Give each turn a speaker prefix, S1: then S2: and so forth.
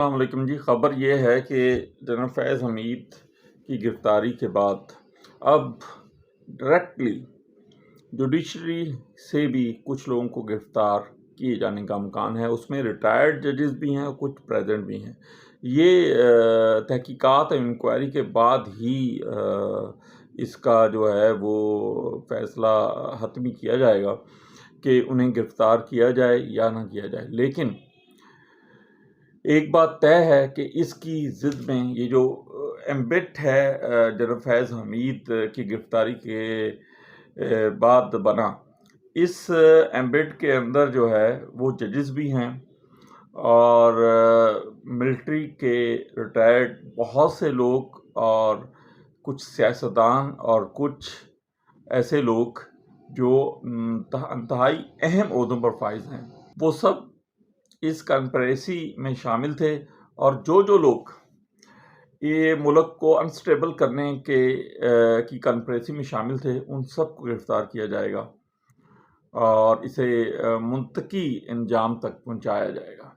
S1: السلام علیکم جی۔ خبر یہ ہے کہ جنرل فیض حمید کی گرفتاری کے بعد اب ڈائریکٹلی جوڈیشری سے بھی کچھ لوگوں کو گرفتار کیے جانے کا امکان ہے۔ اس میں ریٹائرڈ ججز بھی ہیں اور کچھ پریزنٹ بھی ہیں۔ یہ تحقیقات اور انکوائری کے بعد ہی اس کا جو ہے وہ فیصلہ حتمی کیا جائے گا کہ انہیں گرفتار کیا جائے یا نہ کیا جائے۔ لیکن ایک بات طے ہے کہ اس کی ضد میں یہ جو ایمبٹ ہے جنرل فیض حمید کی گرفتاری کے بعد بنا، اس ایمبٹ کے اندر جو ہے وہ ججز بھی ہیں اور ملٹری کے ریٹائرڈ بہت سے لوگ اور کچھ سیاستدان اور کچھ ایسے لوگ جو انتہائی اہم عہدوں پر فائز ہیں، وہ سب اس کنسپریسی میں شامل تھے۔ اور جو لوگ یہ ملک کو انسٹیبل کرنے کی کنسپریسی میں شامل تھے، ان سب کو گرفتار کیا جائے گا اور اسے منطقی انجام تک پہنچایا جائے گا۔